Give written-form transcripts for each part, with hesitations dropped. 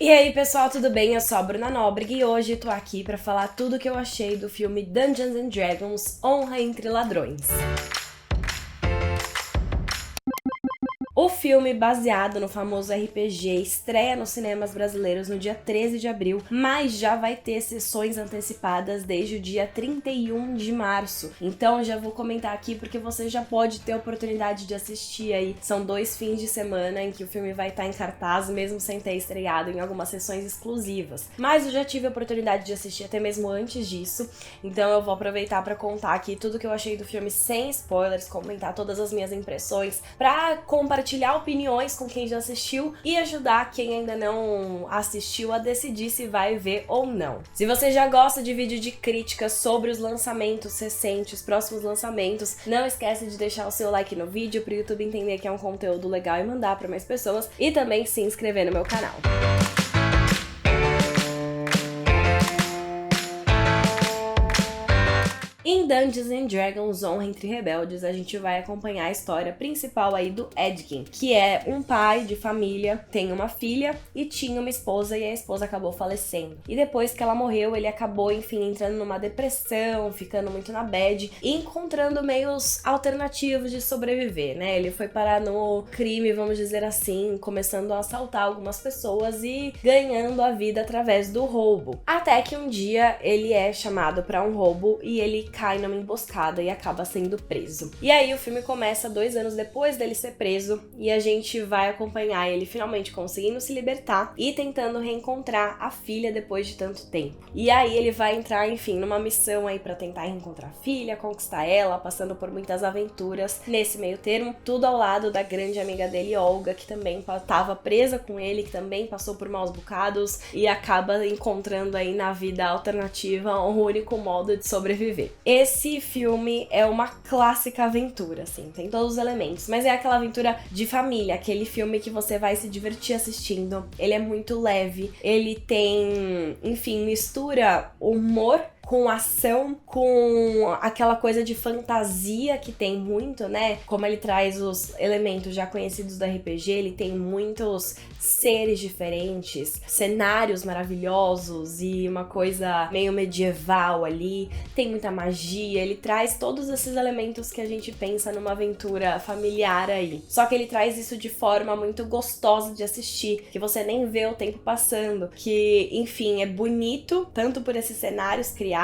E aí pessoal, tudo bem? Eu sou a Bruna Nóbrega e hoje tô aqui pra falar tudo que eu achei do filme Dungeons and Dragons: Honra entre Ladrões. O filme, baseado no famoso RPG, estreia nos cinemas brasileiros no dia 13 de abril, mas já vai ter sessões antecipadas desde o dia 31 de março. Então já vou comentar aqui porque você já pode ter a oportunidade de assistir aí. São 2 fins de semana em que o filme vai estar em cartaz, mesmo sem ter estreado, em algumas sessões exclusivas. Mas eu já tive a oportunidade de assistir até mesmo antes disso, então eu vou aproveitar para contar aqui tudo que eu achei do filme sem spoilers, comentar todas as minhas impressões, pra compartilhar opiniões com quem já assistiu e ajudar quem ainda não assistiu a decidir se vai ver ou não. Se você já gosta de vídeo de críticas sobre os lançamentos recentes, próximos lançamentos, não esquece de deixar o seu like no vídeo para o YouTube entender que é um conteúdo legal e mandar para mais pessoas, e também se inscrever no meu canal. Em Dungeons and Dragons: Honra entre Rebeldes, a gente vai acompanhar a história principal aí do Edgin, que é um pai de família, tem uma filha e tinha uma esposa, e a esposa acabou falecendo. E depois que ela morreu, ele acabou, enfim, entrando numa depressão, ficando muito na bad e encontrando meios alternativos de sobreviver, né? Ele foi parar no crime, vamos dizer assim, começando a assaltar algumas pessoas e ganhando a vida através do roubo. Até que um dia ele é chamado para um roubo e ele cai numa emboscada e acaba sendo preso. E aí o filme começa 2 anos depois dele ser preso e a gente vai acompanhar ele finalmente conseguindo se libertar e tentando reencontrar a filha depois de tanto tempo. E aí ele vai entrar, enfim, numa missão aí pra tentar reencontrar a filha, conquistar ela, passando por muitas aventuras. Nesse meio termo, tudo ao lado da grande amiga dele, Olga, que também tava presa com ele, que também passou por maus bocados e acaba encontrando aí na vida alternativa um único modo de sobreviver. Esse filme é uma clássica aventura, assim, tem todos os elementos, mas é aquela aventura de família, aquele filme que você vai se divertir assistindo. Ele é muito leve, ele tem, enfim, mistura humor com ação, com aquela coisa de fantasia que tem muito, né? Como ele traz os elementos já conhecidos do RPG, ele tem muitos seres diferentes, cenários maravilhosos e uma coisa meio medieval ali, tem muita magia, ele traz todos esses elementos que a gente pensa numa aventura familiar aí. Só que ele traz isso de forma muito gostosa de assistir, que você nem vê o tempo passando, que, enfim, é bonito, tanto por esses cenários criados,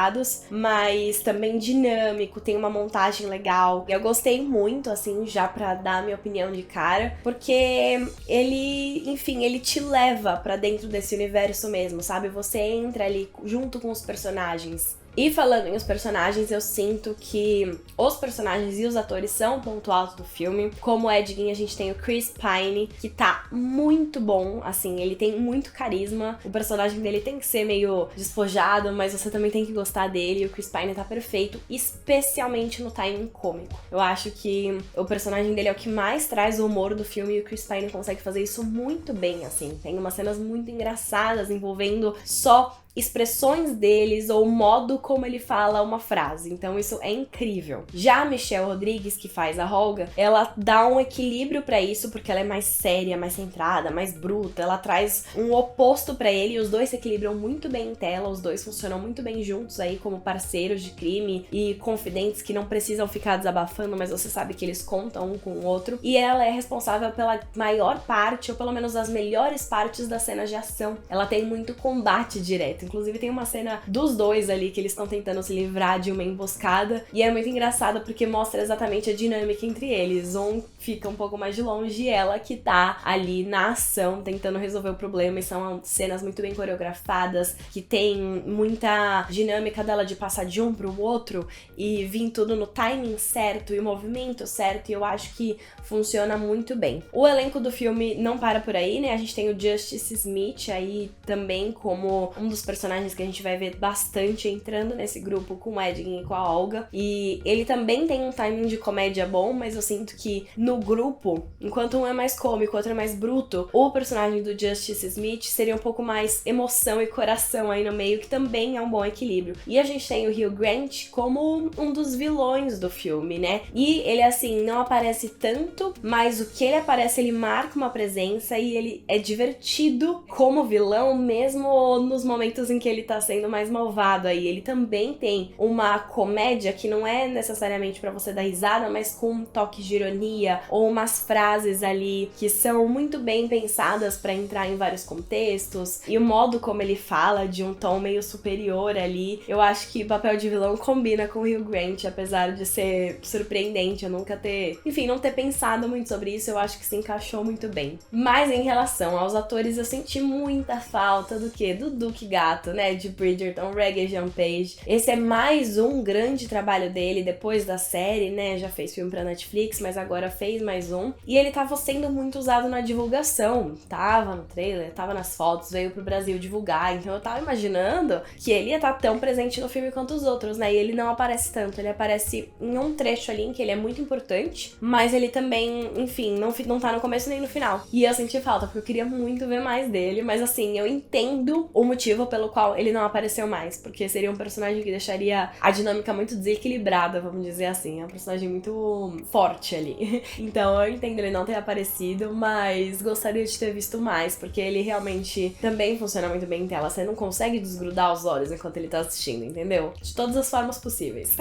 mas também dinâmico, tem uma montagem legal. Eu gostei muito, assim, já pra dar a minha opinião de cara, porque ele, enfim, ele te leva pra dentro desse universo mesmo, sabe? Você entra ali junto com os personagens. E falando em os personagens, eu sinto que os personagens e os atores são o ponto alto do filme. Como Edgin, a gente tem o Chris Pine, que tá muito bom, assim, ele tem muito carisma. O personagem dele tem que ser meio despojado, mas você também tem que gostar dele. O Chris Pine tá perfeito, especialmente no timing cômico. Eu acho que o personagem dele é o que mais traz o humor do filme e o Chris Pine consegue fazer isso muito bem, assim. Tem umas cenas muito engraçadas envolvendo só expressões deles ou o modo como ele fala uma frase, então isso é incrível. Já a Michelle Rodrigues, que faz a Olga, ela dá um equilíbrio pra isso, porque ela é mais séria, mais centrada, mais bruta, ela traz um oposto pra ele e os dois se equilibram muito bem em tela, os dois funcionam muito bem juntos aí como parceiros de crime e confidentes que não precisam ficar desabafando, mas você sabe que eles contam um com o outro, e ela é responsável pela maior parte, ou pelo menos as melhores partes das cenas de ação. Ela tem muito combate direto. Inclusive tem uma cena dos dois ali que eles estão tentando se livrar de uma emboscada e é muito engraçado porque mostra exatamente a dinâmica entre eles. Um fica um pouco mais de longe e ela que tá ali na ação tentando resolver o problema, e são cenas muito bem coreografadas, que tem muita dinâmica dela de passar de um pro outro e vir tudo no timing certo e o movimento certo, e eu acho que funciona muito bem. O elenco do filme não para por aí, né? A gente tem o Justice Smith aí também como um dos personagens personagens que a gente vai ver bastante entrando nesse grupo com o Edgin e com a Olga. E ele também tem um timing de comédia bom, mas eu sinto que no grupo, enquanto um é mais cômico, o outro é mais bruto, o personagem do Justice Smith seria um pouco mais emoção e coração aí no meio, que também é um bom equilíbrio. E a gente tem o Hugh Grant como um dos vilões do filme, né? E ele, assim, não aparece tanto, mas o que ele aparece, ele marca uma presença e ele é divertido como vilão, mesmo nos momentos em que ele tá sendo mais malvado aí. Ele também tem uma comédia que não é necessariamente pra você dar risada, mas com um toque de ironia ou umas frases ali que são muito bem pensadas pra entrar em vários contextos. E o modo como ele fala, de um tom meio superior ali, eu acho que o papel de vilão combina com o Hugh Grant, apesar de ser surpreendente eu nunca ter, enfim, não ter pensado muito sobre isso. Eu acho que se encaixou muito bem. Mas em relação aos atores, eu senti muita falta do que? Do Duke Gato, né? De Bridgerton, Regé-Jean Page. Esse é mais um grande trabalho dele depois da série, né? Já fez filme pra Netflix, mas agora fez mais um. E ele tava sendo muito usado na divulgação. Tava no trailer, tava nas fotos, veio pro Brasil divulgar. Então eu tava imaginando que ele ia estar tão presente no filme quanto os outros, né? E ele não aparece tanto. Ele aparece em um trecho ali em que ele é muito importante, mas ele também, enfim, não tá no começo nem no final. E eu senti falta, porque eu queria muito ver mais dele, mas assim, eu entendo o motivo pelo qual ele não apareceu mais, porque seria um personagem que deixaria a dinâmica muito desequilibrada, vamos dizer assim. É um personagem muito forte ali. Então eu entendo ele não ter aparecido, mas gostaria de ter visto mais, porque ele realmente também funciona muito bem em tela. Você não consegue desgrudar os olhos enquanto ele tá assistindo, entendeu? De todas as formas possíveis.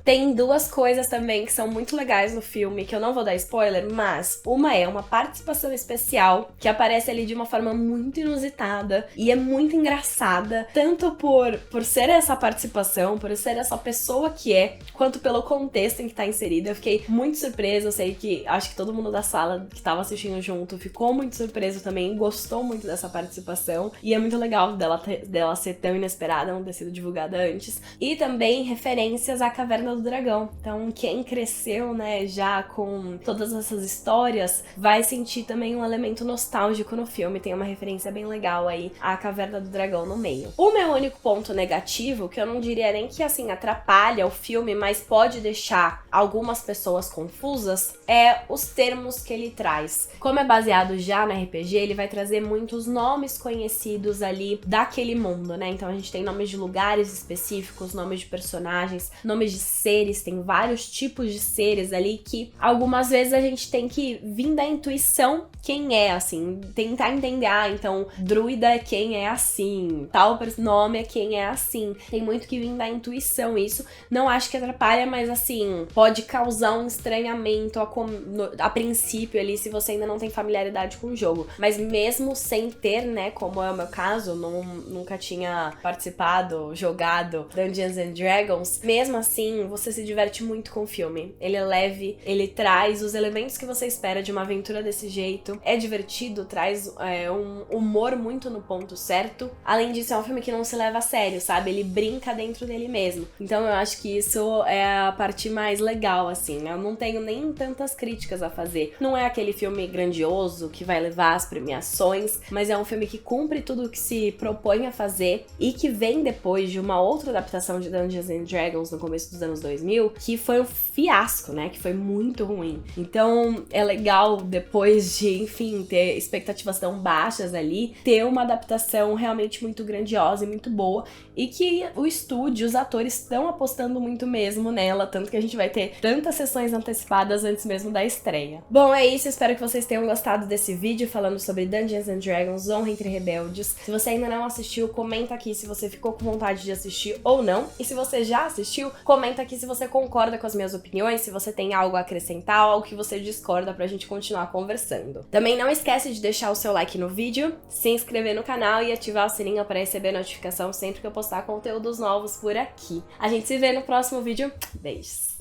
Tem duas coisas também que são muito legais no filme, que eu não vou dar spoiler, mas uma é uma participação especial que aparece ali de uma forma muito inusitada e é muito engraçada, tanto por ser essa participação, por ser essa pessoa que é, quanto pelo contexto em que tá inserida. Eu fiquei muito surpresa, eu sei que acho que todo mundo da sala que tava assistindo junto ficou muito surpreso também, gostou muito dessa participação, e é muito legal dela ser tão inesperada, não ter sido divulgada antes. E também referências à Caverna do Dragão. Então quem cresceu, né, já com todas essas histórias, vai sentir também um elemento nostálgico no filme. Tem uma referência bem legal aí à Caverna do Dragão no meio. O meu único ponto negativo, que eu não diria nem que assim atrapalha o filme, mas pode deixar algumas pessoas confusas, é os termos que ele traz. Como é baseado já no RPG, ele vai trazer muitos nomes conhecidos ali daquele mundo, né? Então a gente tem nomes de lugares específicos, nomes de personagens, nomes de seres, tem vários tipos de seres ali que algumas vezes a gente tem que vir da intuição quem é, assim, tentar entender, então druida é quem é assim, tal nome é quem é assim. Tem muito que vir da intuição isso. Não acho que atrapalha, mas assim, pode causar um estranhamento a princípio ali, se você ainda não tem familiaridade com o jogo. Mas mesmo sem ter, né, como é o meu caso, nunca tinha participado, jogado Dungeons and Dragons, mesmo assim, você se diverte muito com o filme. Ele é leve, ele traz os elementos que você espera de uma aventura desse jeito, é divertido, traz um humor muito no ponto certo. Além disso, é um filme que não se leva a sério, sabe? Ele brinca dentro dele mesmo. Então eu acho que isso é a parte mais legal, assim. Eu não tenho nem tantas críticas a fazer. Não é aquele filme grandioso que vai levar as premiações, mas é um filme que cumpre tudo o que se propõe a fazer e que vem depois de uma outra adaptação de Dungeons and Dragons no começo dos anos 2000, que foi um fiasco, né? Que foi muito ruim. Então é legal, depois de, enfim, ter expectativas tão baixas ali, ter uma adaptação realmente muito grandiosa e muito boa, e que o estúdio, os atores estão apostando muito mesmo nela, tanto que a gente vai ter tantas sessões antecipadas antes mesmo da estreia. Bom, é isso, espero que vocês tenham gostado desse vídeo falando sobre Dungeons and Dragons, Honra entre Rebeldes. Se você ainda não assistiu, comenta aqui se você ficou com vontade de assistir ou não, e se você já assistiu, comenta aqui se você concorda com as minhas opiniões, se você tem algo a acrescentar, algo que você discorda pra gente continuar conversando. Também não esquece de deixar o seu like no vídeo, se inscrever no canal e ativar o sininho para receber notificação sempre que eu postar conteúdos novos por aqui. A gente se vê no próximo vídeo. Beijos!